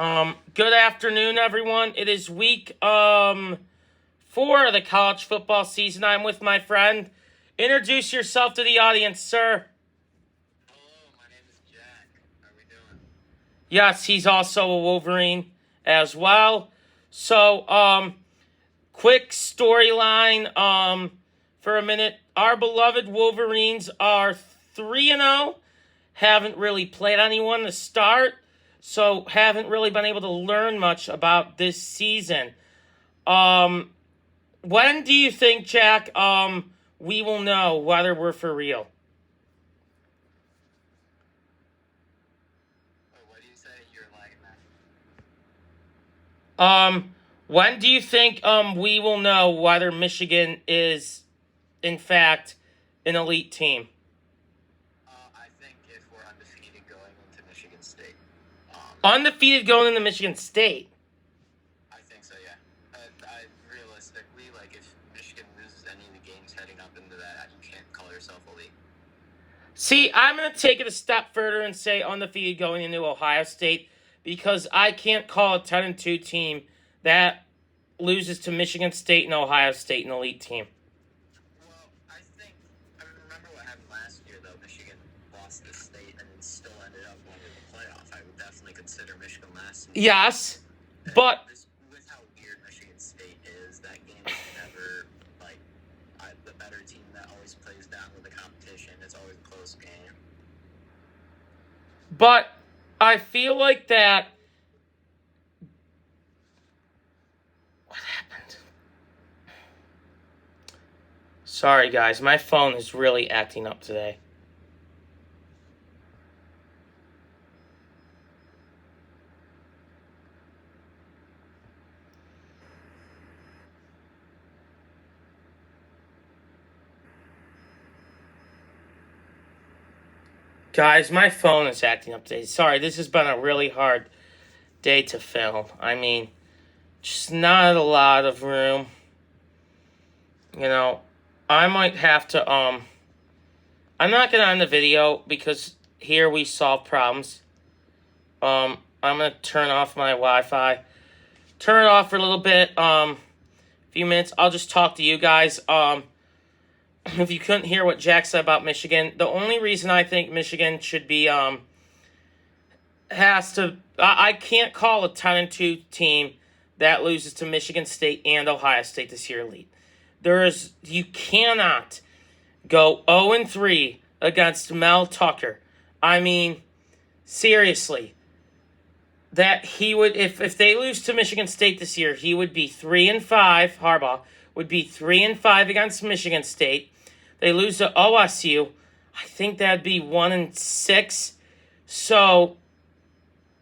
Good afternoon, everyone. It is week 4 of the college football season. I'm with my friend. Introduce yourself to the audience, sir. Hello, my name is Jack. How are we doing? Yes, he's also a Wolverine as well. So, quick storyline for a minute. Our beloved Wolverines are 3-0. Haven't really played anyone to start, so haven't really been able to learn much about this season. When do you think, Jack, we will know whether we're for real? Oh, what do you say? You're lagging When do you think we will know whether Michigan is in fact an elite team? I think if we're undefeated going into Michigan State. Undefeated going into Michigan State. I think so, yeah. Realistically, if Michigan loses any of the games heading up into that, you can't call yourself elite. See, I'm going to take it a step further and say undefeated going into Ohio State because I can't call a 10-2 team that loses to Michigan State and Ohio State an elite team. Well, I remember what happened last year, though. Michigan lost to State and then still ended up going to the playoff. I would definitely consider Michigan last season. Yes, but With how weird Michigan State is, that game is never, the better team that always plays down with the competition. It's always a close game. But I feel like that. What happened? Sorry, guys. My phone is really acting up today. Guys, my phone is acting up today. Sorry, this has been a really hard day to film. I mean, just not a lot of room. You know, I might have to, I'm not going to end the video because here we solve problems. I'm going to turn off my Wi-Fi. Turn it off for a little bit, few minutes. I'll just talk to you guys. If you couldn't hear what Jack said about Michigan, the only reason I think Michigan should be, I can't call a 10-2 team that loses to Michigan State and Ohio State this year elite. You cannot go 0-3 against Mel Tucker. I mean, seriously. That he would, if they lose to Michigan State this year, he would be 3-5. Harbaugh would be 3-5 against Michigan State. They lose to OSU, I think that'd be 1-6. So,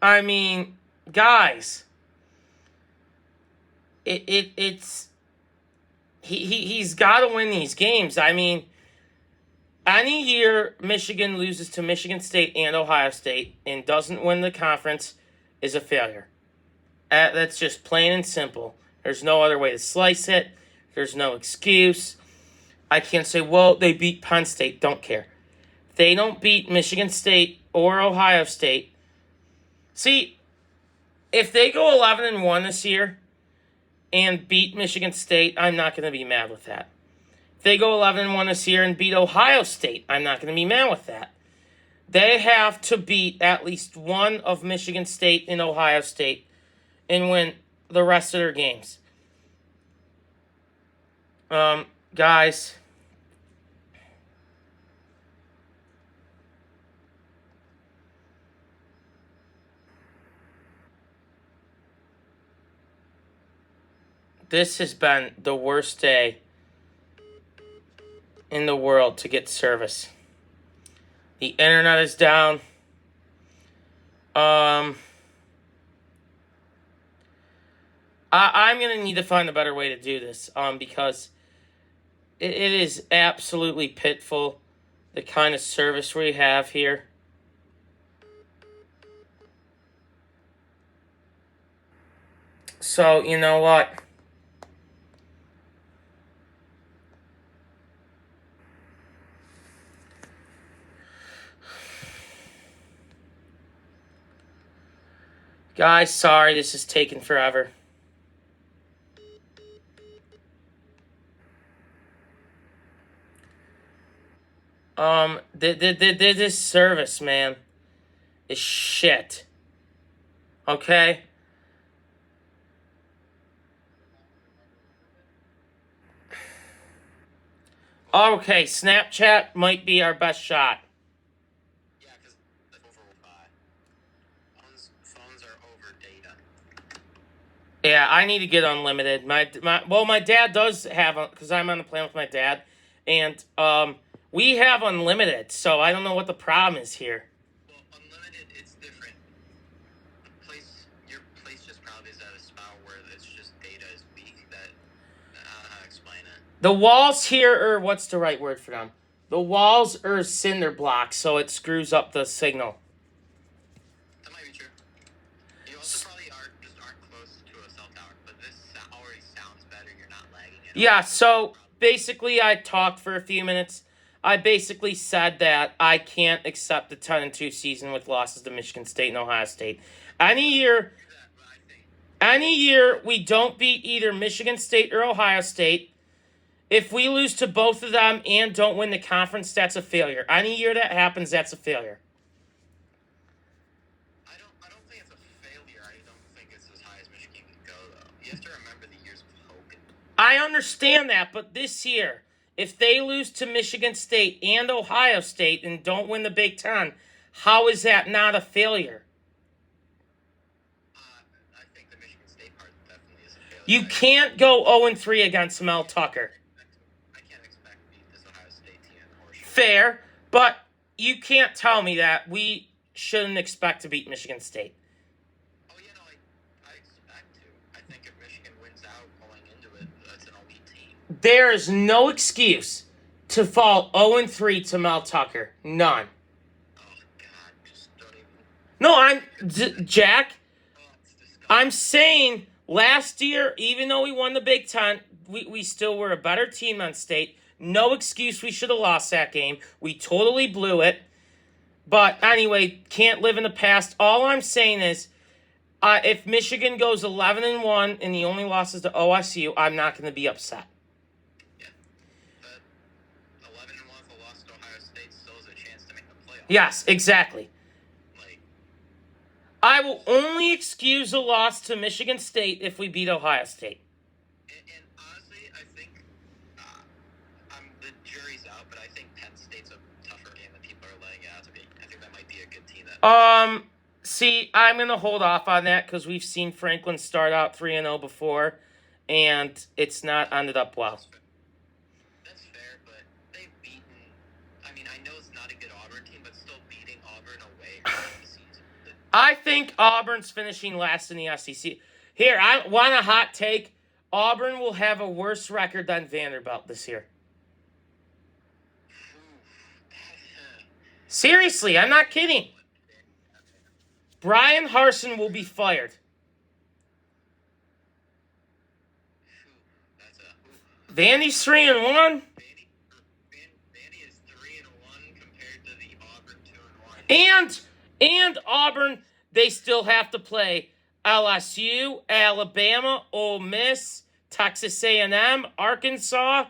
I mean, guys, he's got to win these games. I mean, any year Michigan loses to Michigan State and Ohio State and doesn't win the conference is a failure. That's just plain and simple. There's no other way to slice it. There's no excuse. I can't say, well, they beat Penn State. Don't care. If they don't beat Michigan State or Ohio State. See, if they go 11-1 this year and beat Michigan State, I'm not going to be mad with that. If they go 11-1 this year and beat Ohio State, I'm not going to be mad with that. They have to beat at least one of Michigan State and Ohio State and win the rest of their games. Guys, this has been the worst day in the world to get service. The internet is down. I'm going to need to find a better way to do this because it is absolutely pitiful, the kind of service we have here. So, you know what? Guys, sorry, this is taking forever. This service, man, is shit. Okay? Okay, Snapchat might be our best shot. Yeah, because it's over Wi-Fi. Phones are over data. Yeah, I need to get unlimited. My dad does have, because I'm on the plan with my dad, and we have unlimited. So I don't know what the problem is here. Well, unlimited, it's different. Your place just probably is at a spot where it's just data is weak. That I don't know how to explain it. The walls here are, what's the right word for them? The walls are cinder blocks, so it screws up the signal. That might be true. You also probably aren't close to a cell tower, but this already sounds better. You're not lagging at all. Yeah, so basically I talked for a few minutes. I basically said that I can't accept the 10-2 season with losses to Michigan State and Ohio State. Any year we don't beat either Michigan State or Ohio State, if we lose to both of them and don't win the conference, that's a failure. Any year that happens, that's a failure. I don't think it's a failure. I don't think it's as high as Michigan can go, though. You have to remember the years of Hogan. I understand that, but this year, if they lose to Michigan State and Ohio State and don't win the Big Ten, how is that not a failure? I think the Michigan State part definitely is a failure. You can't go 0-3 against Mel Tucker. I can't expect to beat this Ohio State team in horseshoe. Fair, but you can't tell me that we shouldn't expect to beat Michigan State. Oh, yeah, no, I expect to. I think if Michigan wins out going into it, that's an elite team. There is no excuse to fall 0-3 to Mel Tucker. None. Oh, God, just don't even... No, Jack, Oh, it's disgusting. I'm saying last year, even though we won the Big Ten, we still were a better team than State. No excuse we should have lost that game. We totally blew it. But anyway, can't live in the past. All I'm saying is, if Michigan goes 11-1 and the only loss is to OSU, I'm not going to be upset. Yeah. But 11-1 with a loss to Ohio State still has a chance to make the playoffs. Yes, exactly. Like, I will only excuse a loss to Michigan State if we beat Ohio State. and honestly, I think the jury's out, but I think Penn State's a tougher game than people are laying it out to be. I think that might be a good team. See, I'm going to hold off on that because we've seen Franklin start out 3-0 before, and it's not ended up well. That's fair, but they've beaten... I mean, I know it's not a good Auburn team, but still beating Auburn away early in the season. I think Auburn's finishing last in the SEC. Here, I want a hot take. Auburn will have a worse record than Vanderbilt this year. Seriously, I'm not kidding. Brian Harsin will be fired. Vandy's 3-1. Vandy is 3-1 compared to the Auburn 2-1. And Auburn, they still have to play LSU, Alabama, Ole Miss, Texas A&M, Arkansas.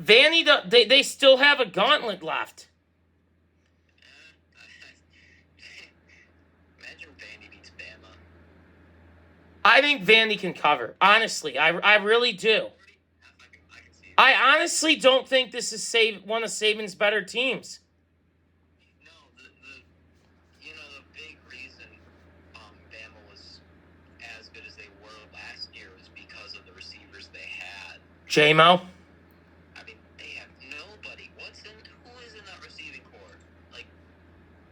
Vandy, they still have a gauntlet left. Imagine Vandy beats Bama. I think Vandy can cover. Honestly, I really do. I can see it. I honestly don't think this is one of Saban's better teams. No, the big reason Bama was as good as they were last year was because of the receivers they had. J-Mo. I mean, they have nobody. Who is in that receiving core? Like,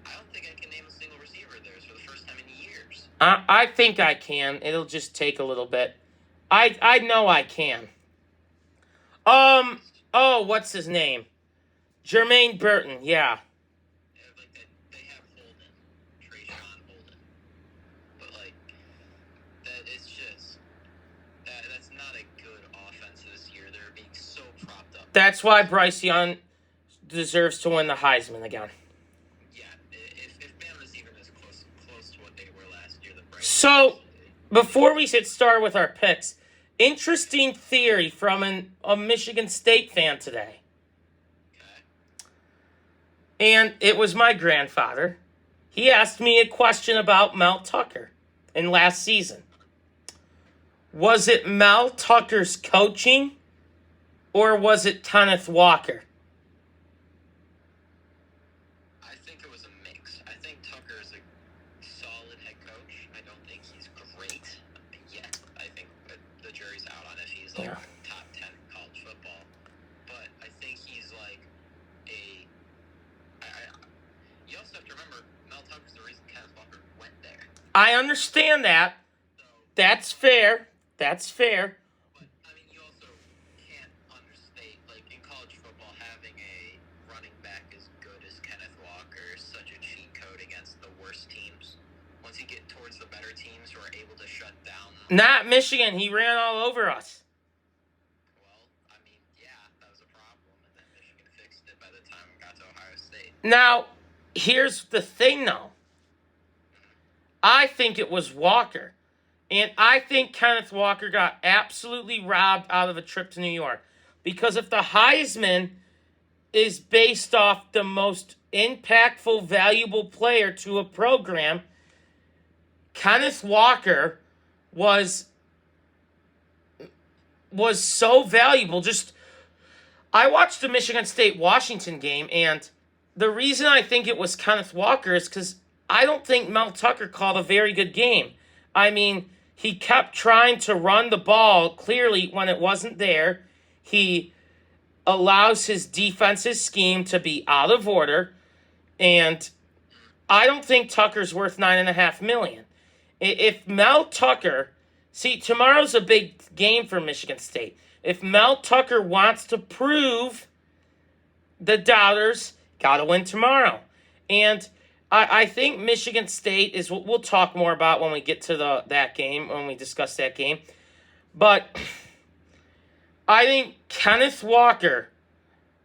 I don't think I can name a single receiver there for the first time in years. I think I can. It'll just take a little bit. I know I can. What's his name? Jermaine Burton, yeah. Like they have Holden, Trayshawn Holden, but like that, it's just that's not a good offense this year. They're being so propped up. That's why Bryce Young deserves to win the Heisman again. Yeah, if Bama's even this close So, before we get started with our picks, interesting theory from a Michigan State fan today. Okay. And it was my grandfather. He asked me a question about Mel Tucker in last season. Was it Mel Tucker's coaching or was it Kenneth Walker? I think it was a mix. I think Tucker is a solid head coach. I don't think he's great yet. I think the jury's out on if he's like top 10 in college football. But I think he's like you also have to remember, Mel Tucker's the reason Kenneth Walker went there. I understand that. So, That's fair. That's fair. but, I mean, you also can't understate, like, in college football, having a running back as good as Kenneth Walker is such a cheat code against the worst teams. Once you get towards the better teams who are able to shut down... Not Michigan. He ran all over us. Well, I mean, yeah, that was a problem, and then Michigan fixed it by the time we got to Ohio State. Now, here's the thing, though. I think it was Walker. And I think Kenneth Walker got absolutely robbed out of a trip to New York. Because if the Heisman is based off the most impactful, valuable player to a program, Kenneth Walker was so valuable. Just, I watched the Michigan State-Washington game, and the reason I think it was Kenneth Walker is because I don't think Mel Tucker called a very good game. I mean, he kept trying to run the ball clearly when it wasn't there. He allows his defensive scheme to be out of order. And I don't think Tucker's worth $9.5 million. If Mel Tucker, see, tomorrow's a big game for Michigan State. If Mel Tucker wants to prove the doubters, gotta win tomorrow. And I think Michigan State is what we'll talk more about when we get to that game, when we discuss that game. But I think Kenneth Walker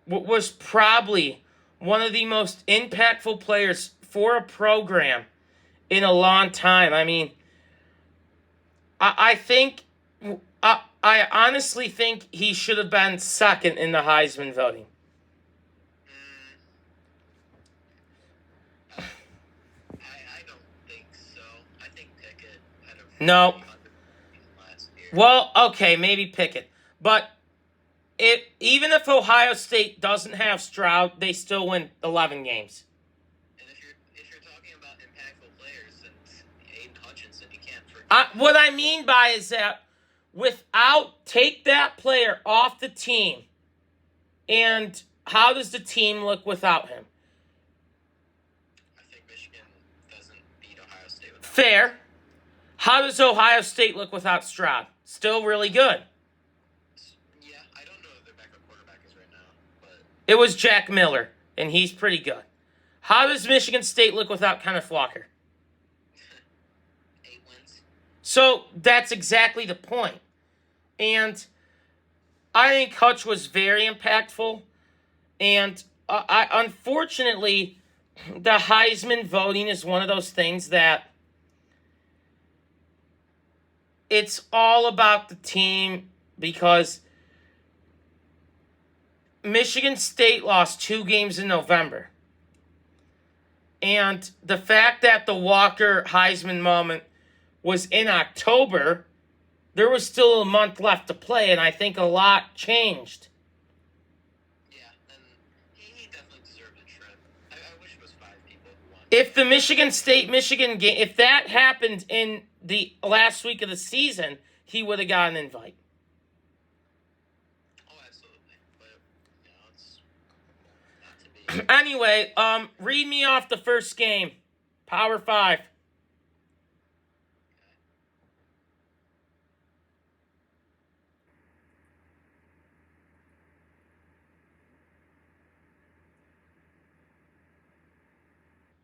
was probably one of the most impactful players for a program in a long time. I mean, I honestly think he should have been second in the Heisman voting. I don't think so. I think Pickett had a No. pretty good season last year. Well, okay, maybe Pickett. But even if Ohio State doesn't have Stroud, they still win 11 games. And if you're talking about impactful players, then Aiden Hutchinson, you can't forget. What I mean by is that take that player off the team, and how does the team look without him? I think Michigan doesn't beat Ohio State without Fair. How does Ohio State look without Stroud? Still really good. Yeah, I don't know who their backup quarterback is right now, but It was Jack Miller, and he's pretty good. How does Michigan State look without Kenneth Walker? 8 wins. So that's exactly the point. And I think Hutch was very impactful. And unfortunately, the Heisman voting is one of those things that it's all about the team, because Michigan State lost 2 games in November. And the fact that the Walker Heisman moment was in October, there was still a month left to play, and I think a lot changed. Yeah, and he definitely deserved a trip. I wish it was 5 people who won. If the Michigan State-Michigan game, if that happened in the last week of the season, he would have got an invite. Oh, absolutely. But, it's not to be. Anyway, read me off the first game. Power 5.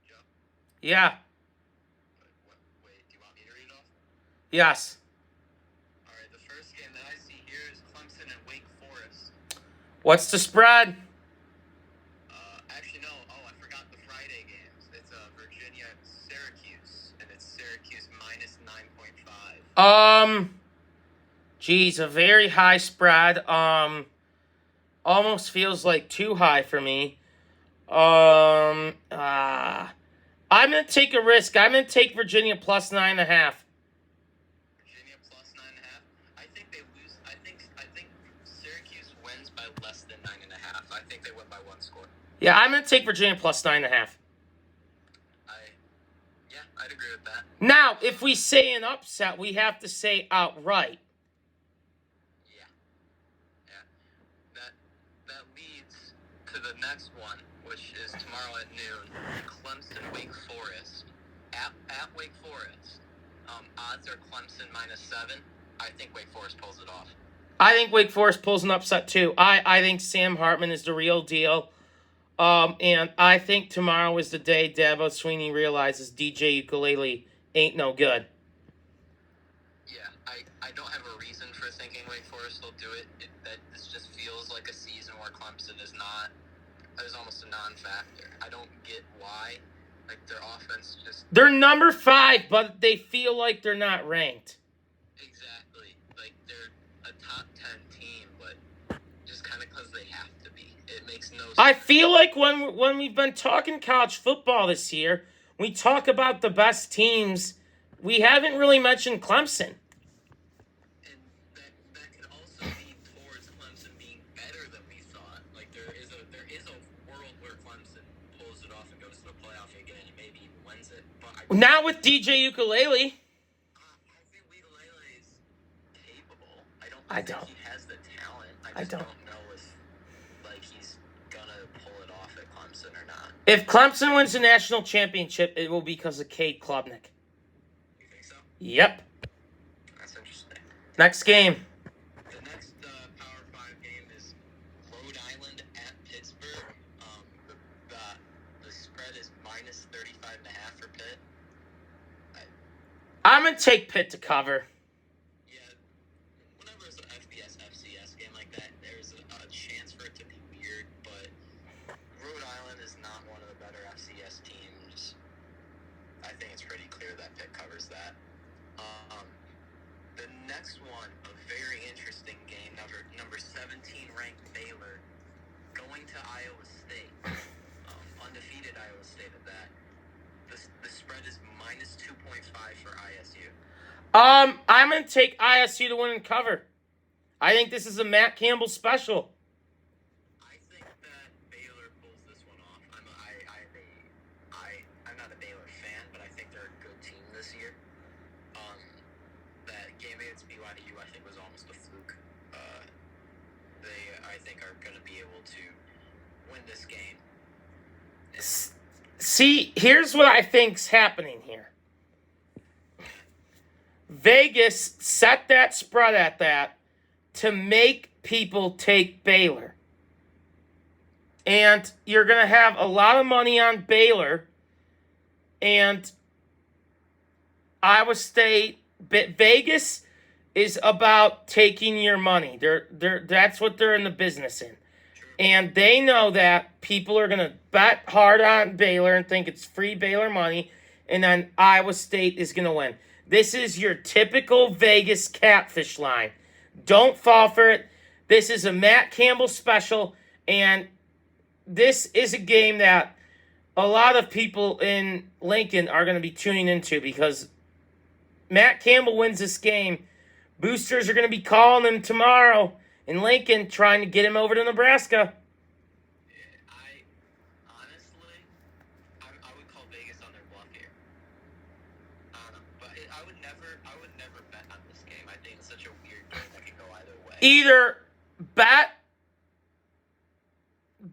Joe? Yeah. Wait, do you want me to read it off? Yes. All right, the first game that I see here is Clemson and Wake Forest. What's the spread? Actually, no. Oh, I forgot the Friday games. It's Virginia Syracuse, and it's Syracuse minus 9.5 Geez, a very high spread. Almost feels like too high for me. I'm gonna take a risk. I'm gonna take Virginia plus 9.5. Virginia plus 9.5. I think they lose. I think Syracuse wins by less than 9.5. I think they win by one score. Yeah, I'm gonna take Virginia plus 9.5. I'd agree with that. Now, if we say an upset, we have to say outright. Yeah. That leads to the next one, which is tomorrow at noon. Clemson, Wake Forest. At Wake Forest. Odds are Clemson -7. I think Wake Forest pulls it off. I think Wake Forest pulls an upset too. I think Sam Hartman is the real deal. And I think tomorrow is the day Dabo Swinney realizes DJ Ukulele ain't no good. Yeah, I don't have a reason for thinking Wake Forest will do it. This just feels like a season where Clemson is almost a non-factor. I don't get why. Like, their offense just... They're number 5, but they feel like they're not ranked. Exactly. Like, they're a top 10 team, but just kind of because they have to be. It makes no sense. I feel like when we've been talking college football this year, we talk about the best teams. We haven't really mentioned Clemson. And that could also lead towards Clemson being better than we thought. Like, there is a world where Clemson pulls it off and goes to the playoff again and maybe even wins it. But Not with DJ Ukulele. I think Ukulele is capable. I don't. think he has the talent. I don't. know if he's gonna pull it off at Clemson or not. If Clemson wins the national championship, it will be because of Cade Klubnik. You think so? Yep. That's interesting. Next game. The next Power 5 game is Rhode Island at Pittsburgh. The spread is -35.5 for Pitt. I'm going to take Pitt to cover. Yeah, whenever it's an FBS FCS game like that, there's a chance for it to be weird, but Rhode Island is not one of the better FCS teams. I think it's pretty clear that Pitt covers that. The next one, a very interesting game, number 17 ranked Baylor going to Iowa State. Undefeated Iowa State at that. The spread is -2.5 for ISU. I'm going to take ISU to win and cover. I think this is a Matt Campbell special. I think that Baylor pulls this one off. I'm not a Baylor fan, but I think they're a good team this year. That game against BYU, I think, was almost a fluke. They, I think, are going to be able to win this game. See, here's what I think's happening here. Vegas set that spread at that to make people take Baylor. And you're going to have a lot of money on Baylor. And Iowa State, Vegas is about taking your money. That's what they're in the business in. And they know that people are going to bet hard on Baylor and think it's free Baylor money. And then Iowa State is going to win. This is your typical Vegas catfish line. Don't fall for it. This is a Matt Campbell special. And this is a game that a lot of people in Lincoln are going to be tuning into because Matt Campbell wins this game. Boosters are going to be calling him tomorrow in Lincoln, trying to get him over to Nebraska. I would call Vegas on their bluff here. But I would never bet on this game. I think it's such a weird game that can go either way. Either bet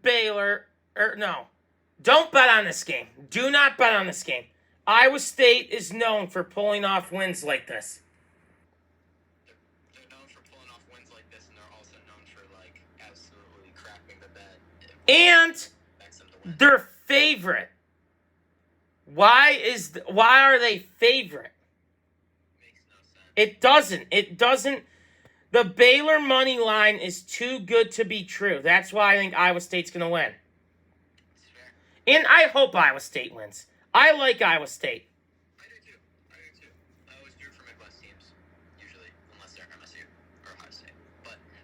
Baylor or no. Don't bet on this game. Do not bet on this game. Iowa State is known for pulling off wins like this. They're known for pulling off wins like this, and they're also known for absolutely crapping the bed. And they're favorite. Why are they favorite? Makes no sense. It doesn't. The Baylor money line is too good to be true. That's why I think Iowa State's going to win. It's fair. And I hope Iowa State wins. I like Iowa State. I do too. I always root for Midwest teams.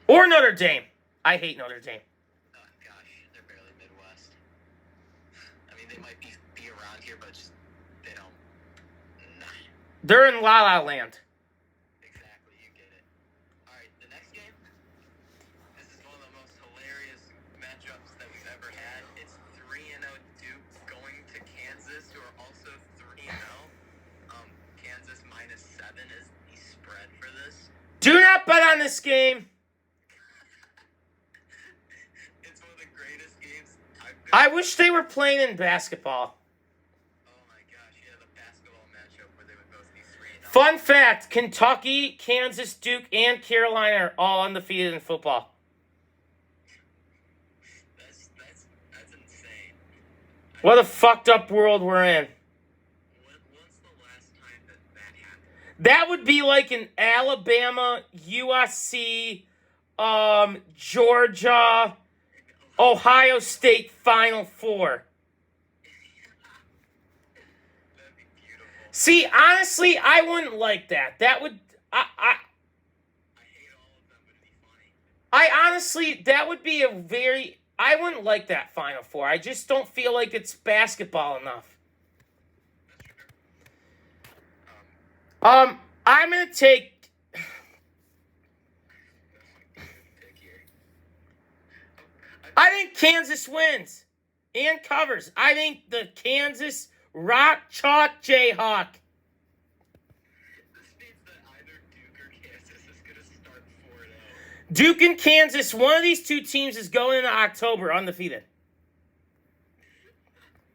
Or Notre Dame. I hate Notre Dame. Oh gosh, they're barely Midwest. I mean, they might be around here, but just they don't. Nah. They're in La La Land. Exactly, you get it. All right, the next game. This is one of the most hilarious matchups that we've ever had. It's 3-0 Duke going to Kansas, who are also 3-0. Kansas -7 is the spread for this. Do not bet on this game. It's one of the greatest games I've been. I wish they were playing in basketball. Oh my gosh, yeah, the basketball matchup where they would both be 3-0. Fun fact, Kentucky, Kansas, Duke, and Carolina are all undefeated in football. That's insane. What a fucked up world we're in. When's the last time that happened? That would be like an Alabama, USC, Georgia, Ohio State Final Four. That'd be beautiful. See, honestly, I wouldn't like that. That would I hate all of them, but it'd be funny. I honestly, that would be I wouldn't like that Final Four. I just don't feel like it's basketball enough. That's true. I'm gonna take. Pick here. I think Kansas wins and covers. I think the Kansas Rock Chalk Jayhawk. This means that either Duke or Kansas is going to start 4-0. Duke and Kansas, one of these two teams is going into October undefeated.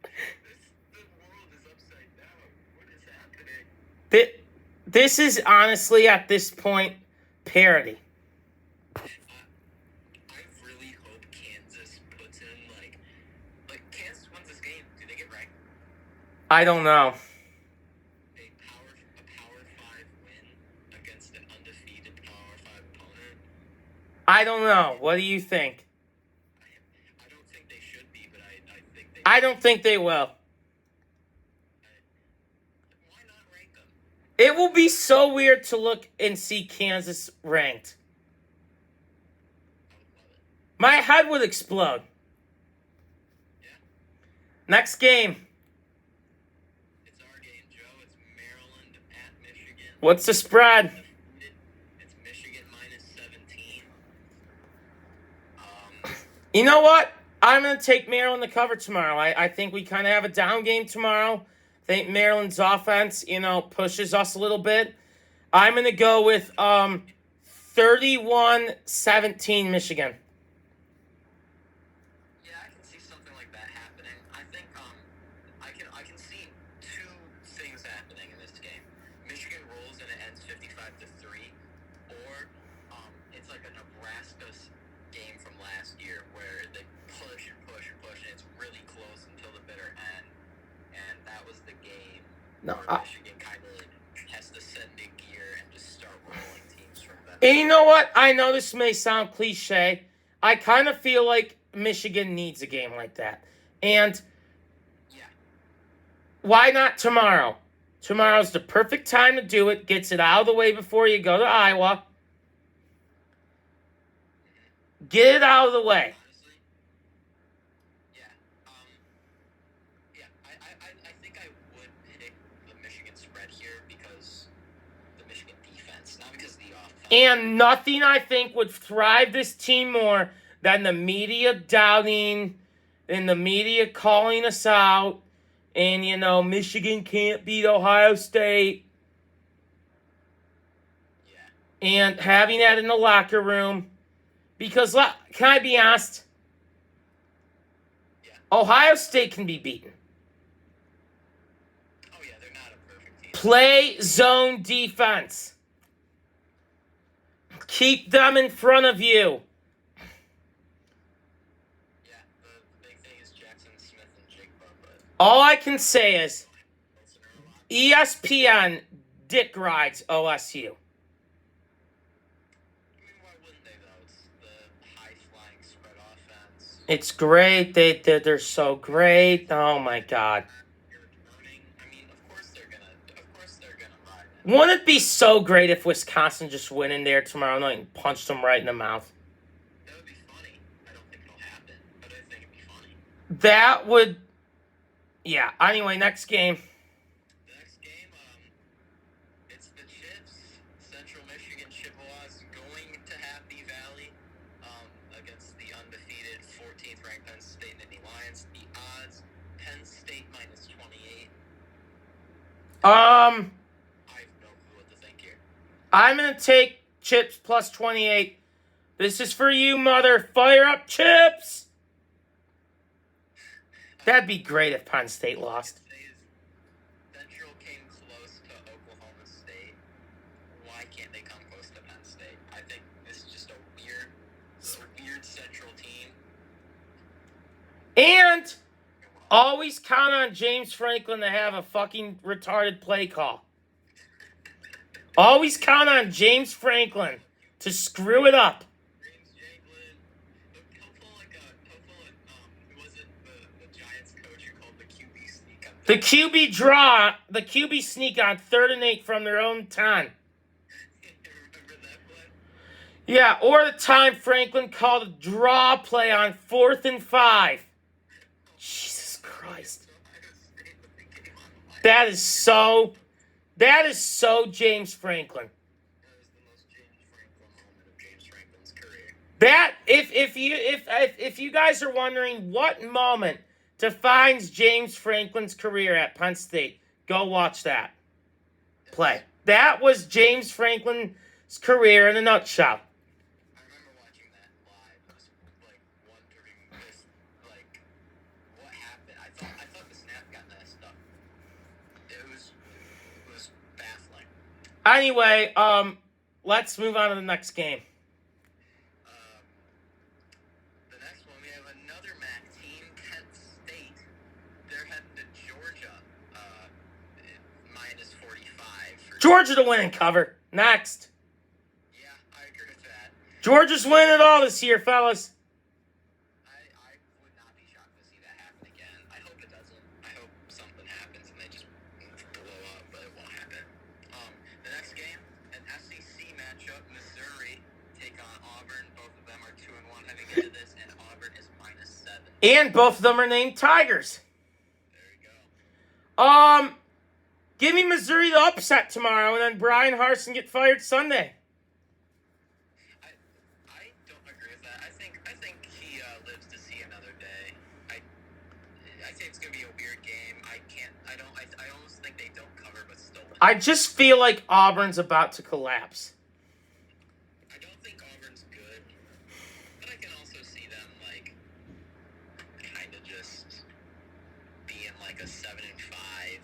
The world is upside down. What is happening? This is honestly, at this point, parody. I really hope Kansas puts in, like Kansas wins this game. Do they get ranked? I don't know. A Power 5 win against an undefeated Power 5 opponent? I don't know. What do you think? I don't think they should be, but I think they I don't think they will. Why not rank them? It will be so weird to look and see Kansas ranked. I would love it. My head would explode. Yeah. Next game. It's our game, Joe. It's Maryland at Michigan. What's the spread? It's Michigan -17. You know what? I'm going to take Maryland to cover tomorrow. I think we kind of have a down game tomorrow. I think Maryland's offense, pushes us a little bit. I'm going to go with 31-17 Michigan. Yeah, I can see something like that happening. I think I can see two things happening in this game. Michigan rolls and it ends 55-3, or it's like a Nebraska game from last year where they push and push and push, and it's really close until the bitter end. And that was the game where Michigan kind of has to send into gear and just start rolling teams from them. And you know what? I know this may sound cliche. I kind of feel like Michigan needs a game like that. And Yeah. why not tomorrow? Tomorrow's the perfect time to do it. Gets it out of the way before you go to Iowa. Get it out of the way. Honestly, yeah. I think I would pick the Michigan spread here because the Michigan defense, not because of the offense. And nothing, I think, would thrive this team more than the media doubting and the media calling us out. And, Michigan can't beat Ohio State. Yeah. And having that in the locker room. Because, can I be honest? Yeah. Ohio State can be beaten. Oh yeah, they're not a perfect team. Play zone defense. Keep them in front of you. Yeah, the big thing is Jackson Smith and Jigba, but All I can say is Wilson are a lot. ESPN dick rides OSU. I mean, why wouldn't they though? It's the high flying spread offense. It's great. They're so great. Oh my God. You're returning. I mean, of course they're gonna ride it. Wouldn't it be so great if Wisconsin just went in there tomorrow night and punched them right in the mouth? That would, yeah. Anyway, next game. The next game, it's the Chips, Central Michigan Chippewas going to Happy Valley against the undefeated 14th ranked Penn State Nittany Lions. The odds, Penn State minus 28. I have no clue what to think here. I'm gonna take Chips plus 28. This is for you, mother. Fire up, Chips! That'd be great if Penn State lost. Central came close to Oklahoma State. Why can't they come close to Penn State? I think this is just a weird Central team. And always count on James Franklin to have a fucking retarded play call. Always count on James Franklin to screw it up. James Franklin, he'll pull who was it, the Giants coach who called the QB sneak up? The QB draw, the QB sneak on 3rd and 8 from their own 10. Remember that play? Yeah, or the time Franklin called a draw play on 4th and 5. Jesus Christ. That is so James Franklin. That is the most James Franklin moment of James Franklin's career. That if you guys are wondering what moment defines James Franklin's career at Penn State, go watch that play. That was James Franklin's career in a nutshell. I remember watching that live. I was wondering what happened. I thought the snap got messed up. It was baffling. Anyway, let's move on to the next game. The next one, we have another MAC team, Kent State. They're heading to Georgia, minus 45. Georgia to win and cover. Next. Yeah, I agree with that. Georgia's winning it all this year, fellas. I would not be shocked to see that happen again. I hope it doesn't. I hope something happens and they just blow up, but it won't happen. The next game, an SEC matchup, Missouri take on Auburn. Both of them are 2-1 heading into this, and Auburn is minus 7. And both of them are named Tigers. There you go. Give me Missouri to upset tomorrow, and then Brian Harsin get fired Sunday. I don't agree with that. I think he lives to see another day. I think it's gonna be a weird game. I almost think they don't cover, but still. I just feel like Auburn's about to collapse. I don't think Auburn's good, but I can also see them kind of just being like a 7-5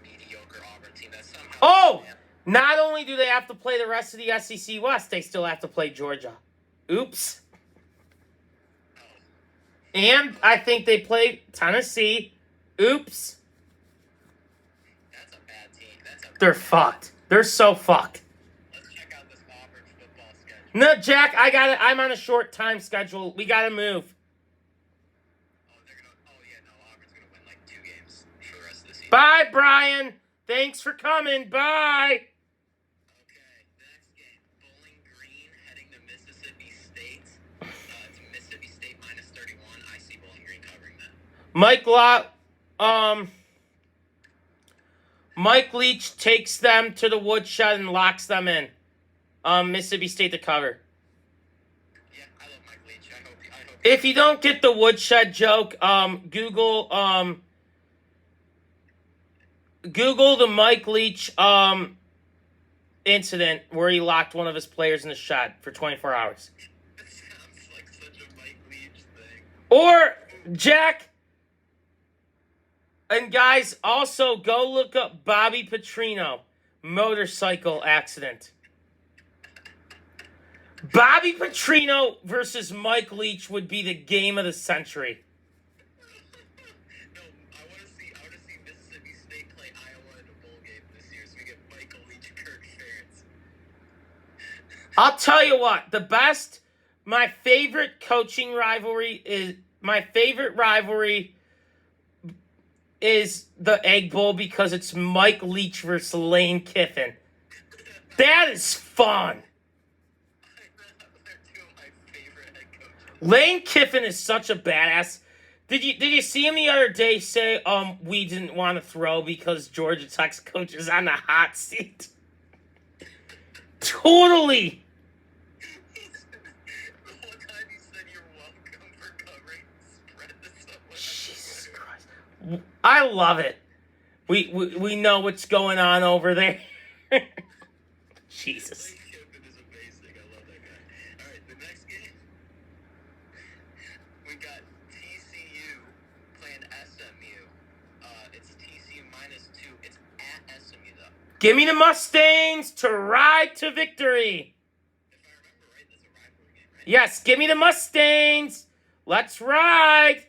mediocre Auburn team that somehow. Oh! Not only do they have to play the rest of the SEC West, they still have to play Georgia. Oops. Oh, And I think they play Tennessee. Oops. that's a bad team. They're fucked. They're so fucked. Let's check out this Auburn football schedule. No, Jack, I got it. I'm on a short time schedule. We gotta move. Auburn's gonna win 2 games for the rest of the season. Bye, Brian. Thanks for coming. Bye. Okay, the next game, Bowling Green heading to Mississippi State. It's Mississippi State minus 31. I see Bowling Green covering that. Mike Leach takes them to the woodshed and locks them in. Mississippi State to cover. Yeah, I love Mike Leach. I hope. If you don't get the woodshed joke, Google the Mike Leach incident where he locked one of his players in the shed for 24 hours. It sounds like such a Mike Leach thing. Or Jack and guys, also go look up Bobby Petrino motorcycle accident. Bobby Petrino versus Mike Leach would be the game of the century. No, I want to see Mississippi State play Iowa in a bowl game this year, so we get Michael Leach, Kirk Ferentz. I'll tell you what, my favorite coaching rivalry is the Egg Bowl because it's Mike Leach versus Lane Kiffin. That is fun. They're 2 of my favorite head coaches. Lane Kiffin is such a badass. Did you see him the other day say, we didn't want to throw because Georgia Tech's coach is on the hot seat? Totally. The one time he said you're welcome for covering, spread this up. Jesus Christ. I love it. We know what's going on over there. Jesus. Lane Kiffin is amazing. I love that guy. All right, the next game, we got TCU playing SMU. It's TCU -2. It's at SMU though. Give me the Mustangs to ride to victory. If I remember right, this is a rivalry game, right? Yes, give me the Mustangs. Let's ride.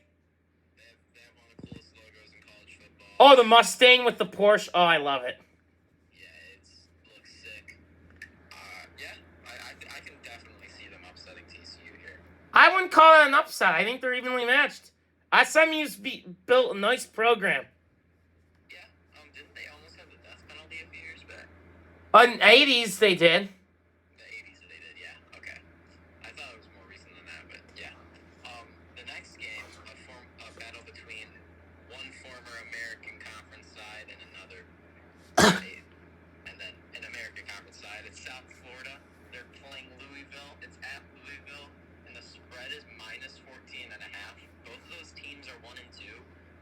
They have one of the coolest logos in college football. Oh, the Mustang with the Porsche. Oh, I love it. Yeah, it looks sick. Yeah, I can definitely see them upsetting TCU here. I wouldn't call it an upset. I think they're evenly matched. SMU's built a nice program. Yeah, didn't they almost have the death penalty a few years back? In the 80s, they did. The 80s they did, yeah. Okay. I thought it was more recent than that, but yeah. The next game, a battle between one former American Conference side and another state, and then an American Conference side. It's South Florida. They're playing Louisville. It's at Louisville, and the spread is -14.5. Both of those teams are 1 and 2.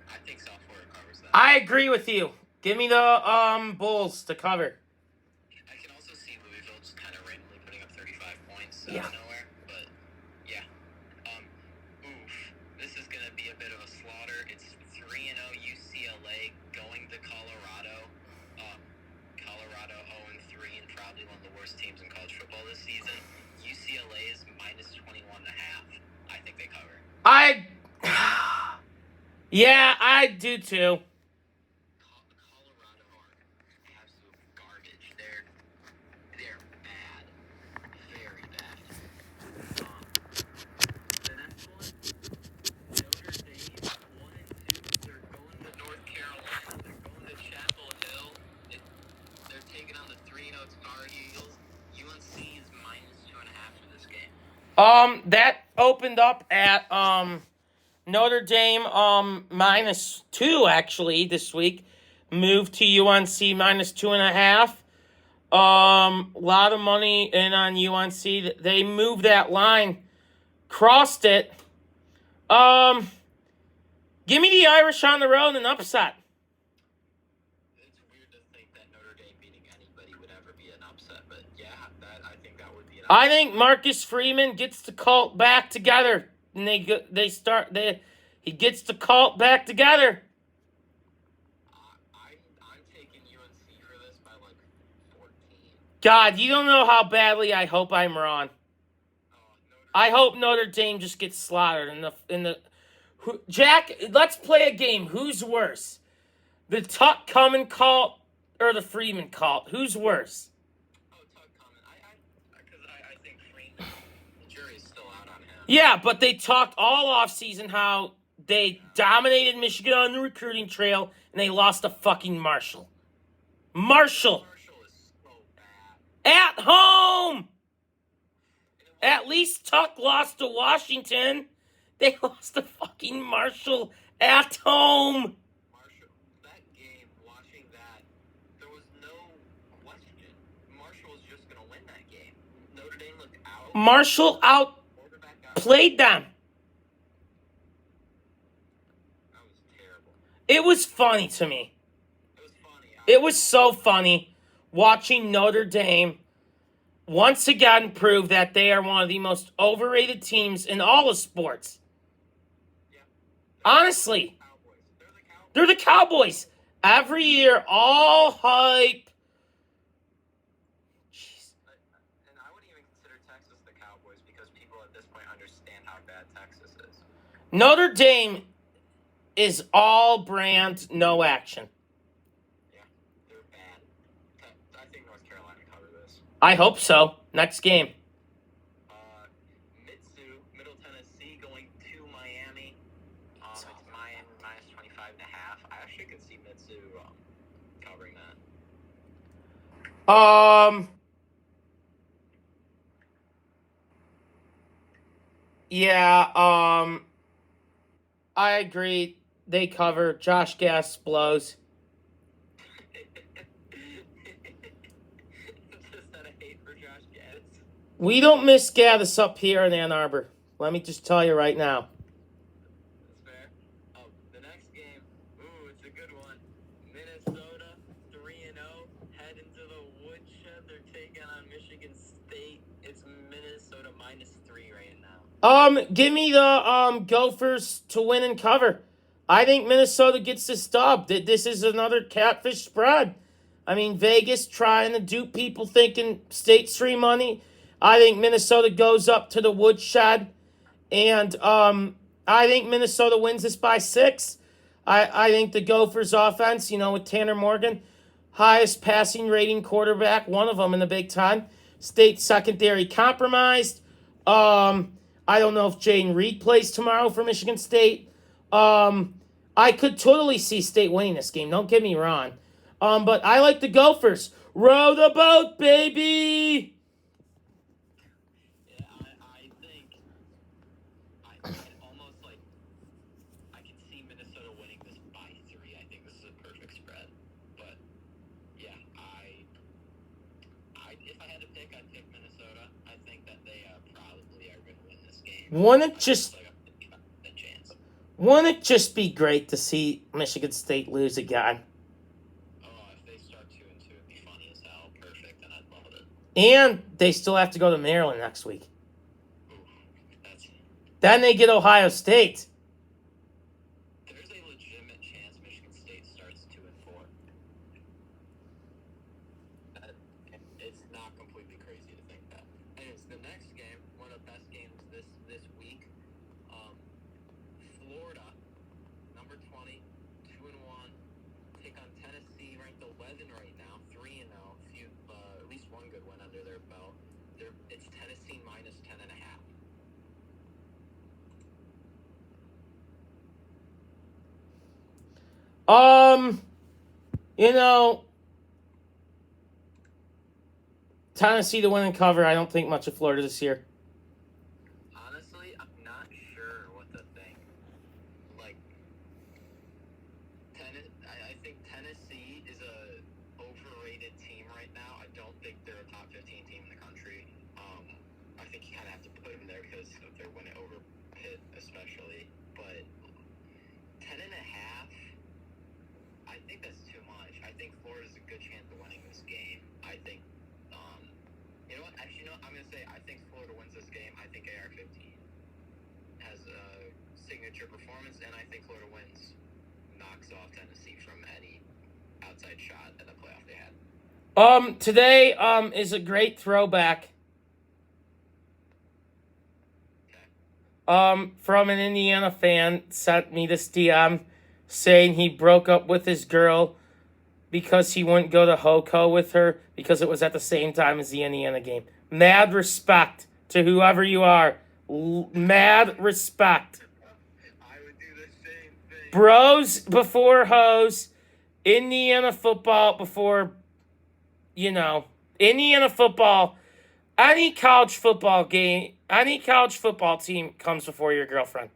I think South Florida covers that. I agree with you. Give me the Bulls to cover. I can also see Louisville just kind of randomly putting up 35 points out Yeah. of nowhere, but yeah. This is going to be a bit of a slaughter. It's 3-0 UCLA going to Colorado. Colorado 0-3 and probably one of the worst teams in college football this season. UCLA is -21.5. I think they cover. Yeah, I do too. Colorado are absolute garbage. They're bad, very bad. The next one, Notre Dame 1 and 2. They're going to North Carolina. They're going to Chapel Hill. They're taking on the 3-0 Tar Heels. UNC is -2.5 for this game. That opened up at Notre Dame -2 actually this week. Moved to UNC -2.5. Lot of money in on UNC. They moved that line, crossed it. Give me the Irish on the road and upset. It's weird to think that Notre Dame beating anybody would ever be an upset, but yeah, I think that would be an upset. I think Marcus Freeman gets the cult back together, and he gets the cult back together. I'm taking UNC for this by like 14. God, you don't know how badly I hope I'm wrong. Notre I hope Notre Dame just gets slaughtered in the. Jack, let's play a game. Who's worse, the Tuck Cummins cult or the Freeman cult? Who's worse? Tuck Cummins. I think Freeman. The jury's still out on him. Yeah, but they talked all offseason how they dominated Michigan on the recruiting trail and they lost to fucking Marshall. Marshall Marshall is so bad. at home. At least Tuck lost to Washington. They lost to fucking Marshall at home. Marshall, that game, watching that, there was no question. Marshall was just going to win that game. Notre Dame looked out. Marshall Quarterback outplayed them. That was terrible. It was funny to me. It was funny. It was so funny watching Notre Dame once again prove that they are one of the most overrated teams in all of sports. Yeah. Honestly, Cowboys. they're the Cowboys. Every year, all hype. Jeez. And I wouldn't even consider Texas the Cowboys because people at this point understand how bad Texas is. Notre Dame is all brand, no action. Yeah, they're bad. I think North Carolina cover this. I hope so. Next game. Mitsu, Middle Tennessee going to Miami. It's -25.5. I actually could see Mitsu covering that. Yeah, I agree. They cover. Josh Gas blows. Just out of hate for Josh Gaddis. We don't miss Gaddis up here in Ann Arbor. Let me just tell you right now. That's fair. Oh, the next game. Ooh, it's a good one. Minnesota 3-0. Head into the woodshed. They're taking on Michigan State. It's Minnesota -3 right now. Give me the Gophers to win and cover. I think Minnesota gets this dub. This is another catfish spread. I mean, Vegas trying to dupe people thinking State's free money. I think Minnesota goes up to the woodshed, and I think Minnesota wins this by 6. I think the Gophers offense, with Tanner Morgan, highest passing rating quarterback, one of them in the Big Ten. State secondary compromised. I don't know if Jaden Reed plays tomorrow for Michigan State. I could totally see State winning this game. Don't get me wrong. But I like the Gophers. Row the boat, baby! Yeah, I think I can almost I can see Minnesota winning this by 3. I think this is a perfect spread. But yeah, if I had to pick, I'd pick Minnesota. I think that they probably are going to win this game. Wouldn't it just be great to see Michigan State lose again? Oh, if they start 2-2, it'd be funny as hell. Perfect, and I'd love it. And they still have to go to Maryland next week. Ooh, Then they get Ohio State. There's a legitimate chance Michigan State starts 2-4. It's not completely crazy to think that. Anyways, the next game, one of the best games this week. Florida, number 20, 2-1, take on Tennessee, ranked 11 right now, 3-0. At least one good win under their belt. It's Tennessee -10.5. Tennessee to win and cover. I don't think much of Florida this year. Honestly, I'm not sure what to think. I think Tennessee is a overrated team right now. I don't think they're a top 15 team in the country. I think you kind of have to put them there because of their win over Pitt, especially. But 10.5, I think that's too much. I think Florida's a good chance of winning this game. I think, you know what? Actually, no, I'm going to say I think Florida wins this game. I think AR-15 has a signature performance, and I think Florida wins, knocks off Tennessee from any outside shot at the playoff they had. Today is a great throwback. From an Indiana fan sent me this DM saying he broke up with his girl because he wouldn't go to HOCO with her because it was at the same time as the Indiana game. Mad respect to whoever you are. Mad respect. I would do the same thing. Bros before hoes. Indiana football before, Indiana football. Any college football game, any college football team comes before your girlfriend.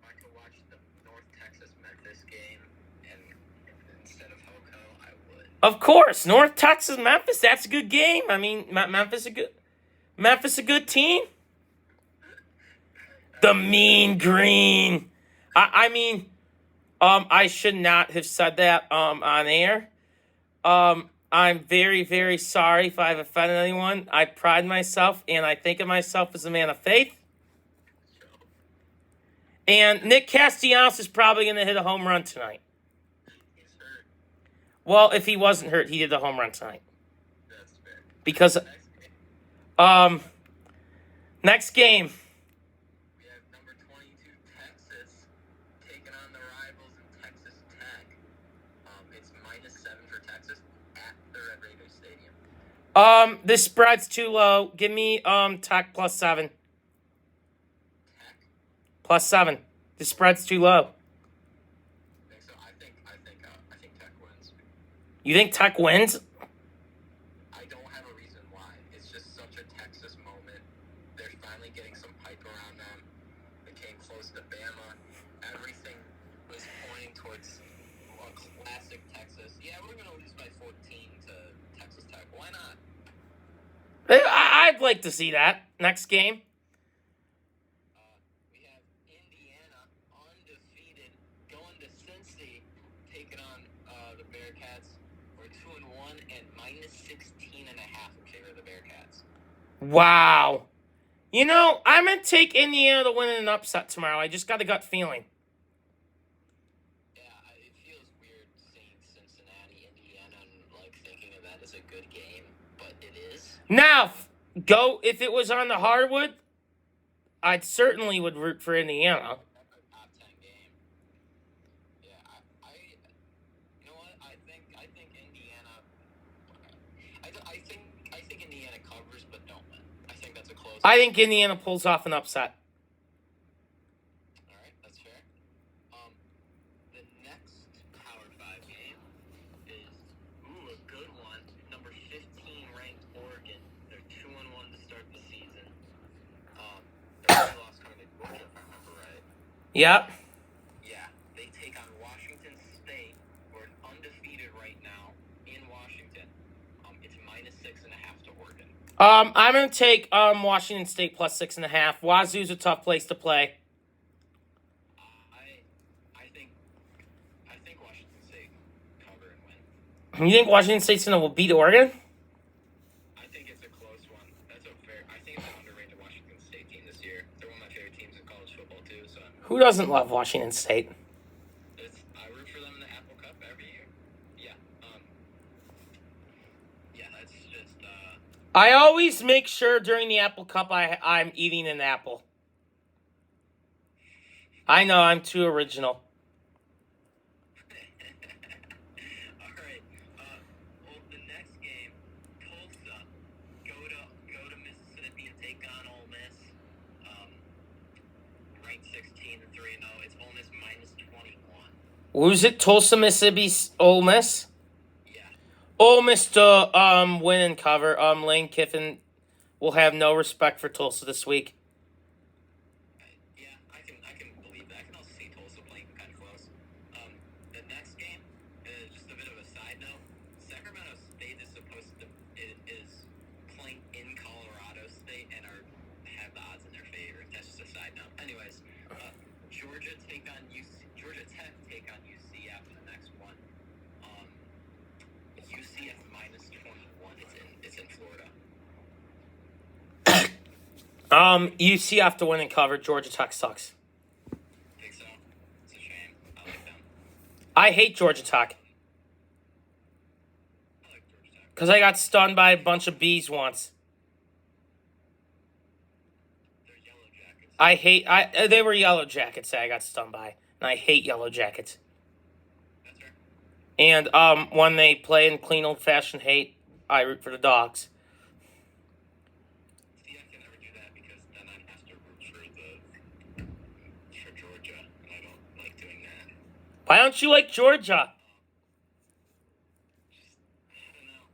I could watch the North Texas-Memphis game, and instead of HOCO, I would. Of course, North Texas, Memphis. That's a good game. I mean, Memphis a good team. The Mean Green. I should not have said that on air. I'm very, very sorry if I've offended anyone. I pride myself and I think of myself as a man of faith. And Nick Castellanos is probably going to hit a home run tonight. He's hurt. Well, if he wasn't hurt, he did the home run tonight. That's fair. Because, next game. We have number 22, Texas, taking on the rivals in Texas Tech. It's -7 for Texas at the Red Raiders Stadium. This spread's too low. Give me Tech +7. Tech? +7. The spread's too low. I think so. I think Tech wins. You think Tech wins? I don't have a reason why. It's just such a Texas moment. They're finally getting some hype around them. I'd like to see that next game. We have Indiana undefeated going to Cincy, taking on the Bearcats. We're 2-1 and -16.5 in favor of the Bearcats. Wow. You know, I'm going to take Indiana to win in an upset tomorrow. I just got a gut feeling. Yeah, it feels weird seeing Cincinnati, Indiana, and like thinking of that as a good game, but it is. Now, if it was on the hardwood, I'd certainly would root for Indiana. That's a top 10 game. Yeah, you know what? I think Indiana. I think Indiana covers, but don't win. I think that's a close. I think Indiana pulls off an upset. All right, that's fair. The next Power 5 game is a good one. Number 15 ranked Oregon. They're 2-1 to start the season. They lost to Georgia, if I remember right. Yep. Yeah, they take on Washington State. We're undefeated right now in Washington. It's -6.5 to Oregon. I'm going to take Washington State plus 6.5. Wazoo's a tough place to play. I think Washington State cover and win. You think Washington State's going to beat Oregon? I think it's a close one. I think it's an underrated Washington State team this year. They're one of my favorite teams in college football too. So Who doesn't love Washington State? I root for them in the Apple Cup every year. Yeah. Yeah, that's just. I always make sure during the Apple Cup I'm eating an apple. I know, I'm too original. All right. Well, the next game, Tulsa, go to Mississippi and take on Ole Miss. Ranked 16 and 3-0. It's Ole Miss -21. Was it Tulsa, Mississippi, Ole Miss? Yeah. Ole Miss to win and cover. Lane Kiffin will have no respect for Tulsa this week. Yeah, I can believe that. I can also see Tulsa playing kind of close. The next game is just a bit of a side note. Sacramento State is playing in Colorado State and have the odds in their favor. That's just a side note. Anyways, Georgia Tech take on UCF in the next one. UCF -21. It's in Florida. UCF to win and cover. Georgia Tech sucks. Think so? It's a shame. I like them. I hate Georgia Tech. I like Georgia Tech. Because I got stunned by a bunch of bees once. They're Yellow Jackets. They were Yellow Jackets that I got stunned by. And I hate Yellow Jackets. That's right. And when they play in clean old-fashioned hate, I root for the Dogs. See, I can never do that because then I have to root for Georgia, and I don't like doing that. Why don't you like Georgia? I don't know.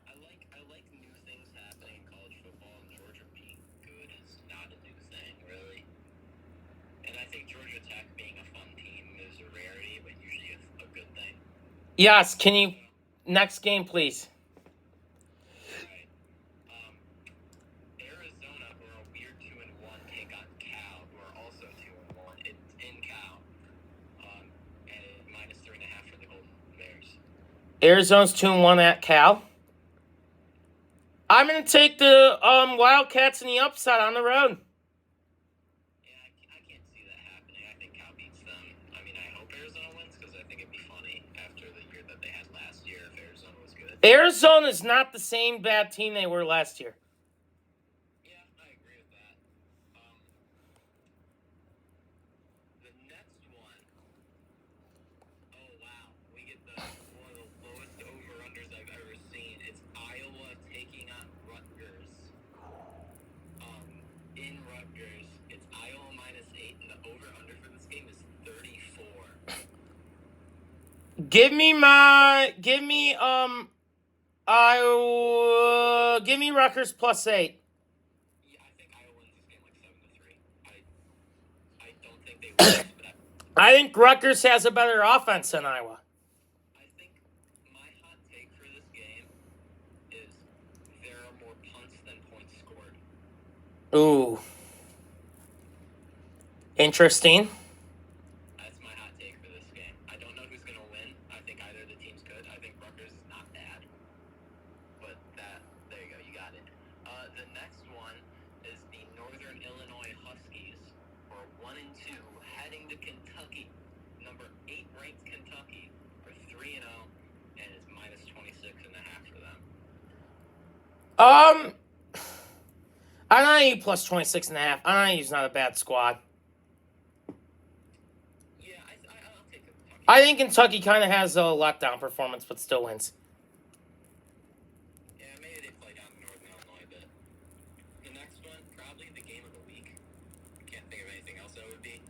I like new things happening in college football, and Georgia being good is not a new thing, really. And I think Georgia Tech being a fun team is a rarity, but usually a good thing. Yes, can you... Next game, please. Right. Arizona, who are a weird 2-1, take on Cal, who are also 2-1. It's in Cal. And it's -3.5 for the Golden Bears. Arizona's 2-1 at Cal. I'm going to take the Wildcats in the upset on the road. Yeah, I can't see that happening. I think Cal beats them. I mean, I hope Arizona wins because I think it'd be funny after the year that they had last year if Arizona was good. Arizona's not the same bad team they were last year. Yeah, I agree with that. The next one. Oh, wow. We get one of the lowest over-unders I've ever seen. It's Iowa taking on Rutgers. In Rutgers, it's Iowa -8, and the over-under for this game is 34. Give me Rutgers +8. Yeah, I think Iowa wins this game like 7-3. I don't think they win, but I think Rutgers has a better offense than Iowa. I think my hot take for this game is there are more Ooh. Interesting. That's my hot take for this game. I don't know who's going to win. I think either of the teams could. I think Rutgers is not bad. But there you go. You got it. The next one is the Northern Illinois Huskies, who are 1-2, heading to Kentucky. Number 8 ranked Kentucky are 3-0, and it's minus 26.5 for them. IU plus 26.5. IU's not a bad squad. Yeah, I'll take Kentucky. I think Kentucky kind of has a letdown performance, but still wins. Yeah, maybe they play down in Northern Illinois a bit. The next one, probably the game of the week. Can't think of anything else that would be.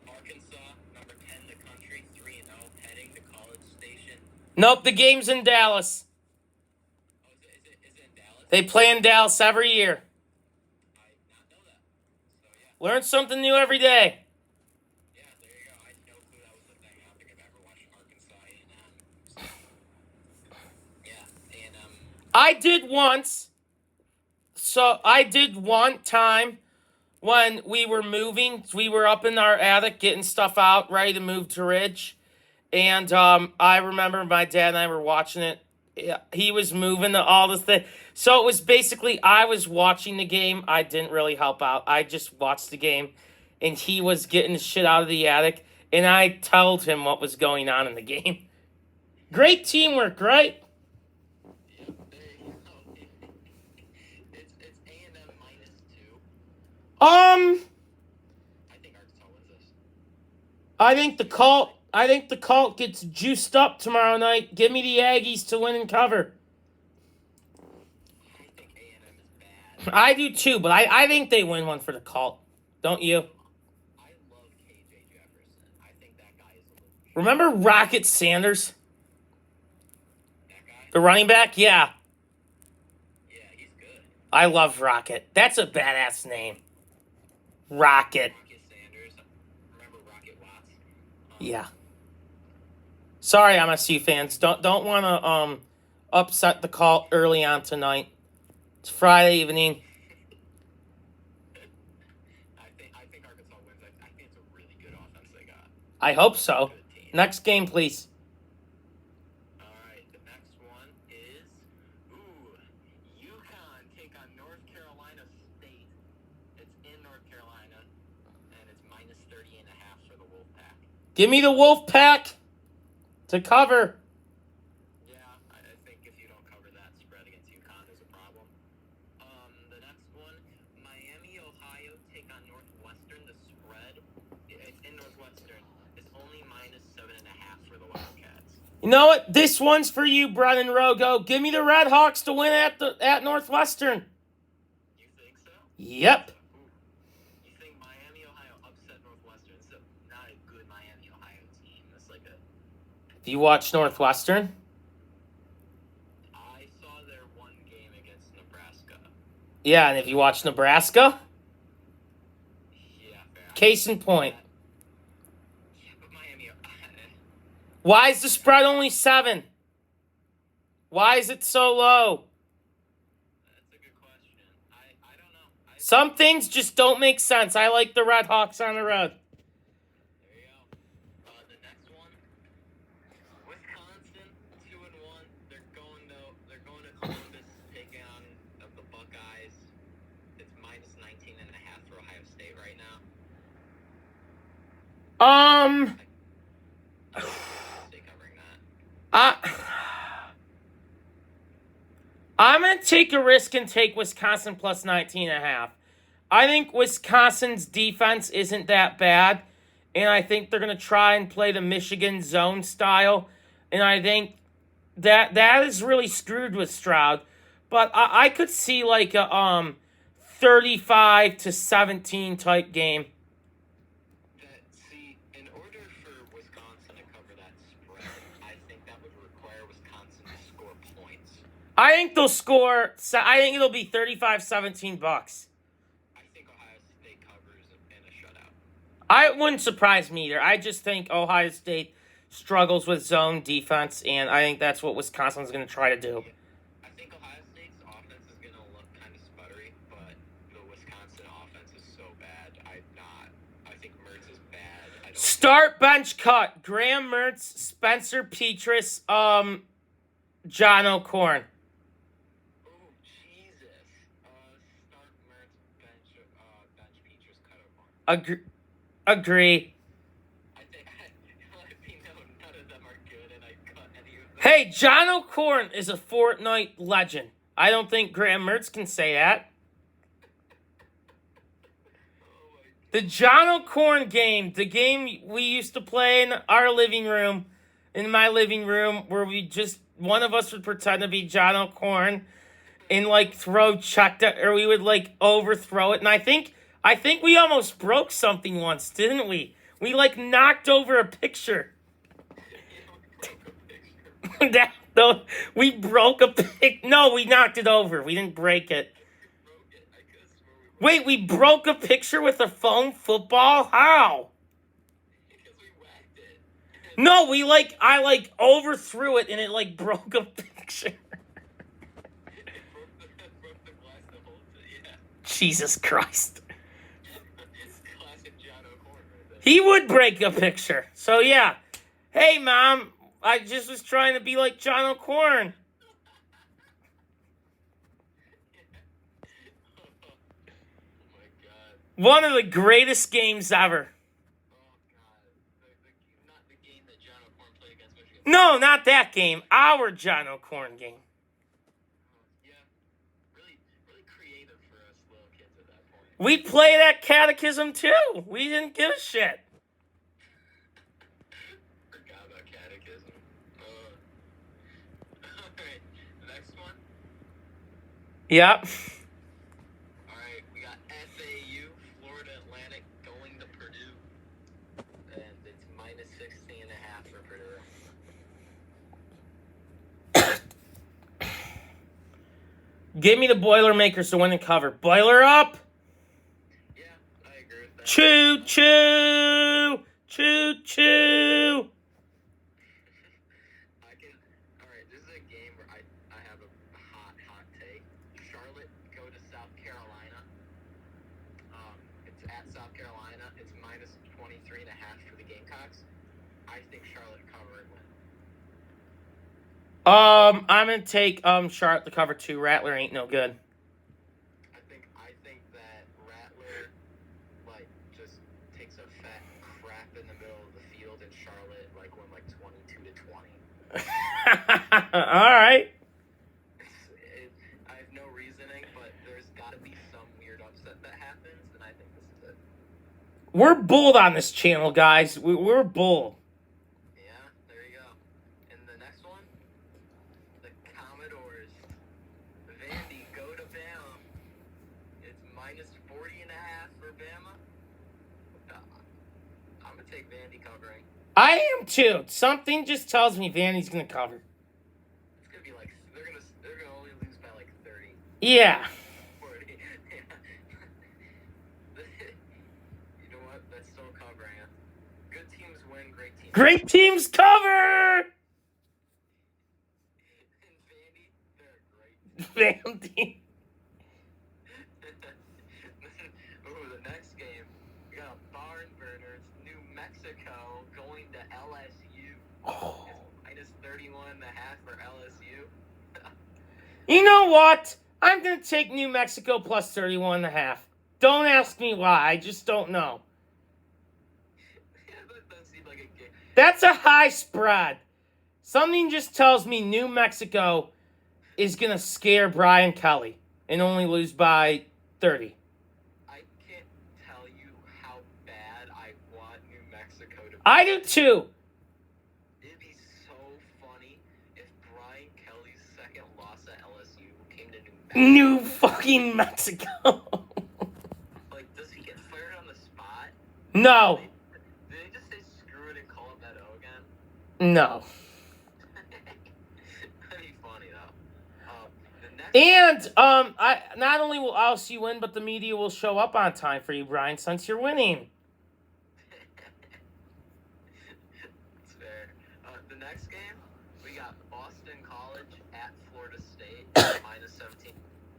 Arkansas, number 10 in the country, 3-0, heading to College Station. Nope, the game's in Dallas. Oh, is it in Dallas? They play in Dallas every year. I did not know that. So, yeah. Learn something new every day. Yeah, there you go. I had no clue that was a thing. I don't think I've ever watched Arkansas A&M. So, yeah, A&M. I did once. So I did one time when we were moving. We were up in our attic getting stuff out, ready to move to Ridge. And I remember my dad and I were watching it. He was moving all this thing. So it was basically I was watching the game. I didn't really help out. I just watched the game. And he was getting the shit out of the attic. And I told him what was going on in the game. Great teamwork, right? Yeah, there you go. It's A&M -2. I think Arkansas wins this. I think the Colt gets juiced up tomorrow night. Give me the Aggies to win and cover. I think A&M is bad. I do too, but I think they win one for the Colt. Don't you? I love KJ Jefferson. I think that guy is a little... Remember Rocket Sanders? That guy? The running back? Yeah. Yeah, he's good. I love Rocket. That's a badass name. Rocket. Rocket Sanders. Remember Rocket Watts? Yeah. Sorry, MSU fans. Don't want to upset the Colt early on tonight. It's Friday evening. I think Arkansas wins. I think it's a really good offense they got. I hope so. Good team. Next game, please. All right, the next one is UConn take on North Carolina State. It's in North Carolina, and it's minus 30.5 for the Wolfpack. Give me the Wolfpack to cover. Yeah, I think if you don't cover that spread against UConn, there's a problem. The next one, Miami, Ohio take on Northwestern. The spread, it's in Northwestern, is only minus 7.5 for the Wildcats. You know what? This one's for you, Brennan Rogo. Give me the Red Hawks to win at Northwestern. You think so? Yep. You think Miami, Ohio upset Northwestern? So not a good Miami, Ohio team. It's like a... Do you watch Northwestern? I saw their one game against Nebraska. Yeah, and if you watch Nebraska, Yeah, fair. case in point. Yeah, but Miami... Why is the spread only 7? Why is it so low? That's a good question. I don't know. Some things just don't make sense. I like the Red Hawks on the road. There you go. The next one, Wisconsin, 2-1. They're going to Columbus, taking on the Buckeyes. It's minus 19.5 for Ohio State right now. State covering that. I'm going to take a risk and take Wisconsin plus 19.5. I think Wisconsin's defense isn't that bad, and I think they're going to try and play the Michigan zone style, and I think that is really screwed with Stroud. But I could see like a 35-17 type game. See, in order for Wisconsin to cover that spread, I think that would require Wisconsin to score points. I think they'll score. I think it'll be 35-17 Bucks. I think Ohio State covers in a shutout. It wouldn't surprise me either. I just think Ohio State struggles with zone defense, and I think that's what Wisconsin's going to try to do. I think Ohio State's offense is going to look kind of sputtery, but the Wisconsin Start bench cut. Graham Mertz, Spencer Petras, John O'Korn. Oh, Jesus. Start Mertz, bench Petras, cut O'Korn. Agree. I think none of them are good, and I cut any of them. Hey, John O'Korn is a Fortnite legend. I don't think Graham Mertz can say that. The John O'Korn game, the game we used to play in our living room, in my living room, where one of us would pretend to be John O'Korn and, like, throw chuck that, or we would, like, overthrow it. And I think we almost broke something once, didn't we? We, like, knocked over a picture. We broke a pic. No, we knocked it over. We didn't break it. Wait, we broke a picture with a foam football? How? Because we whacked it. No, I overthrew it and it broke a picture. It broke the glass that holds it, yeah. Jesus Christ. It's classic John O'Korn right there. He would break a picture. So yeah. Hey, Mom, I just was trying to be like John O'Korn. One of the greatest games ever. Oh, God. Not the game that John O'Korn played against Michigan. No, not that game. Our John O'Korn game. Yeah. Really, really creative for us little kids at that point. We played at Catechism, too. We didn't give a shit. Forgot about Catechism. Alright, the next one. Yep. Alright, we got FAU, Florida Atlantic, going to Purdue. And it's minus 16.5 for Purdue. Give me the Boilermakers to win and cover. Boiler up! Yeah, I agree with that. Choo choo! Choo choo! Alright, this is a game where I have a hot take. Charlotte go to South Carolina. It's at South Carolina. It's minus 23.5 for the Gamecocks. I think Charlotte cover and win. I'm gonna take Charlotte to cover 2. Rattler ain't no good. I think that Rattler just takes a fat crap in the middle of the field, and Charlotte win 22-20. All right. I have no reasoning, but there's got to be some weird upset that happens, and I think this is it. We're bold on this channel, guys. We're bold. Yeah, there you go. And the next one, the Commodores. Vandy go to Bama. It's minus 40.5 for Bama. I'm gonna take Vandy covering. I am too. Something just tells me Vandy's gonna cover. It's gonna be they're gonna only lose by 30. Yeah. 40. You know what? That's still covering it. Good teams win, great teams. Great teams cover. And Vandy, they're great. Vandy. Ooh, the next game, we got Barn Burners, New Mexico going to LSU. Oh. It's minus 31.5 for LSU. You know what? I'm gonna take New Mexico plus 31.5. Don't ask me why. I just don't know. Yeah, that does seem like a game. That's a high spread. Something just tells me New Mexico is gonna scare Brian Kelly and only lose by 30. I can't tell you how bad I want New Mexico to be. I do too. It'd be so funny if Brian Kelly's second loss at LSU came to New fucking Mexico. Does he get fired on the spot? No. Did they just say screw it and call up that O again? No. That'd be funny though. The next And I not only will LSU win, but the media will show up on time for you, Brian, since you're winning. That's fair. The next game, we got Boston College at Florida State, minus 17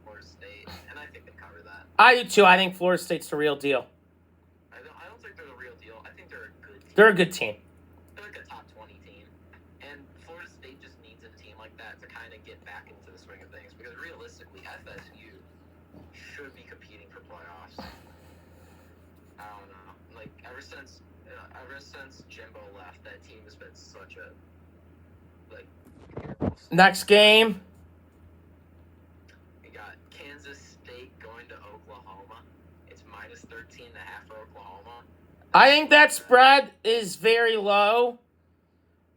Florida State, and I think they cover that. I do too. I think Florida State's the real deal. I don't think they're the real deal. I think they're a good team. They're a good team. They're like a top 20 team. And Florida State just needs a team like that to kind of get back into the swing of things. Because realistically, FSU should be competing for playoffs. I don't know. Like, ever since Jimbo left, that team has been such a, like, Next game. We got Kansas State going to Oklahoma. It's minus 13.5 for Oklahoma. I think that spread is very low.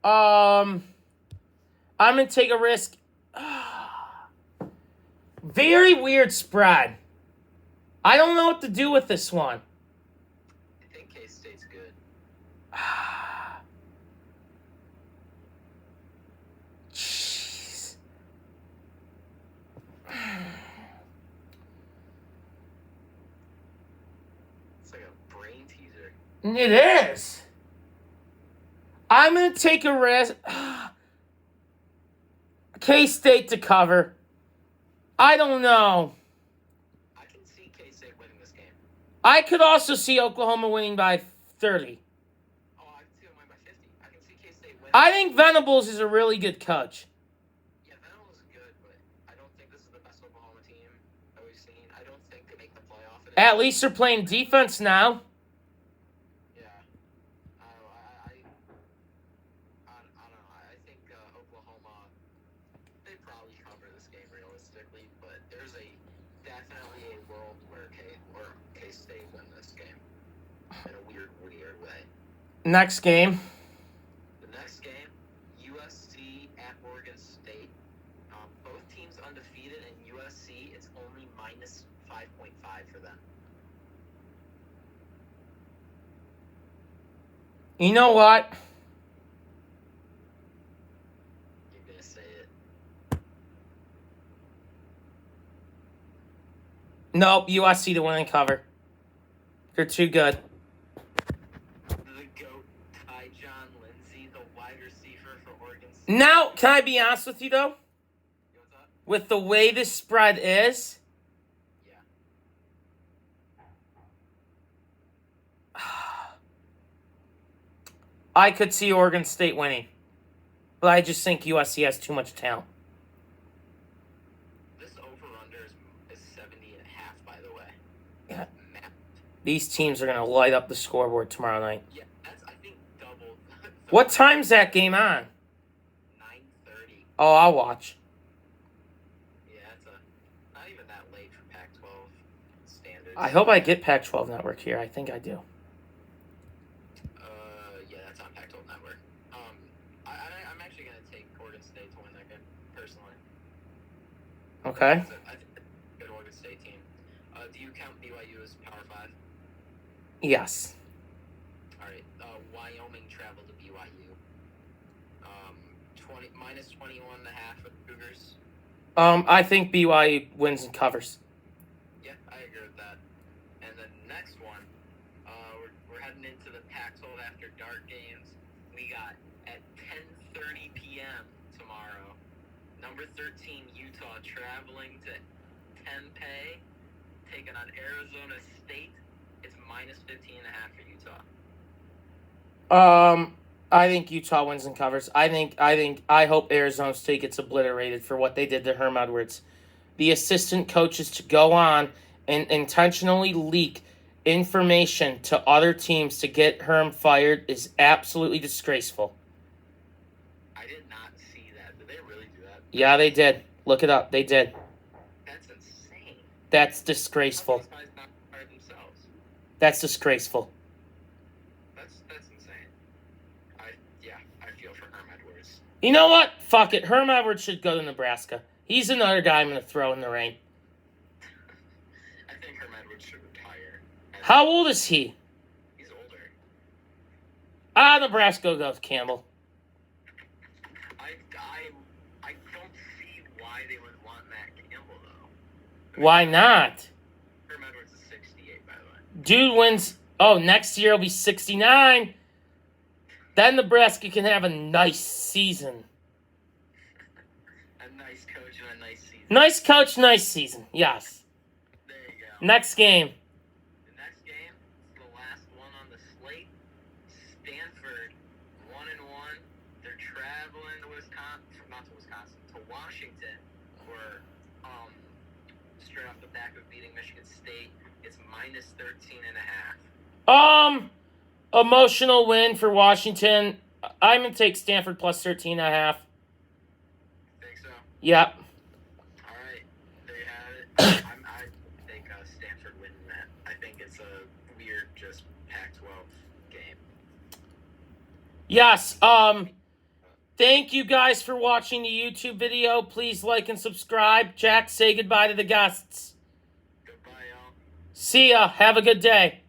I'm going to take a risk. Very weird spread. I don't know what to do with this one. I think K-State's good. Jeez. It's like a brain teaser. It is. I'm going to take a risk. K-State to cover. I don't know. I can see K-State winning this game. I could also see Oklahoma winning by 30. Oh, I can see them win by 50. I can see K-State winning. I think Venables is a really good coach. Yeah, Venables is good, but I don't think this is the best Oklahoma team that we've seen. I don't think they make the playoff. At least they're playing defense now. Yeah. I don't know. I think Oklahoma, they probably cover this game realistically, but there's definitely a world where K-State win this game in a weird way. Next game. The next game, USC at Oregon State. Both teams undefeated, and USC, it's only minus 5.5 for them. You know what? You're going to say it. Nope, USC to win and cover. They're too good. The GOAT, John Lindsay, the wide receiver for Oregon State. Now, can I be honest with you, though? What's up? With the way this spread is, Yeah. I could see Oregon State winning. But I just think USC has too much talent. This over-under is 70.5, by the way. Yeah. Mapped. These teams are going to light up the scoreboard tomorrow night. Yeah, that's, I think, double. What time's that game on? 9:30. Oh, I'll watch. Yeah, it's not even that late for Pac-12 standards. I hope I get Pac-12 Network here. I think I do. Yeah, that's on Pac-12 Network. I'm actually going to take Oregon State to win that game, personally. Okay. I think it's a good Oregon State team. Do you count BYU as Power 5? Yes. All right. Wyoming traveled to BYU. Minus 21.5 for the Cougars. I think BYU wins and covers. Yeah, I agree with that. And the next one, we're heading into the Pac-12 after dark games. We got at 10:30 p.m. tomorrow, number 13 Utah traveling to Tempe, taking on Arizona State. It's minus 15.5 for Utah. I think Utah wins and covers. I hope Arizona State gets obliterated for what they did to Herm Edwards. The assistant coaches to go on and intentionally leak information to other teams to get Herm fired is absolutely disgraceful. I did not see that. Did they really do that? Yeah, they did. Look it up. They did. That's insane. That's disgraceful. How these guys not fire themselves? That's disgraceful. That's insane. I feel for Herm Edwards. You know what? Fuck it. Herm Edwards should go to Nebraska. He's another guy I'm going to throw in the ring. I think Herm Edwards should retire. How old is he? He's older. Nebraska goes Campbell. I don't see why they would want Matt Campbell though. Why not? Herm Edwards is 68, by the way. Dude wins. Oh, next year he'll be 69. Then Nebraska can have a nice season. A nice coach and a nice season. Nice coach, nice season. Yes. There you go. Next game. The next game is the last one on the slate. Stanford Washington were straight off the back of beating Michigan State. It's minus 13.5. Emotional win for Washington. I'm gonna take Stanford plus 13.5. Think so? Yep. All right, there you have it. I think Stanford winning that. I think it's a weird, just Pac-12 game. Yes. Thank you guys for watching the YouTube video. Please like and subscribe. Jack, say goodbye to the guests. Goodbye, y'all. See ya. Have a good day.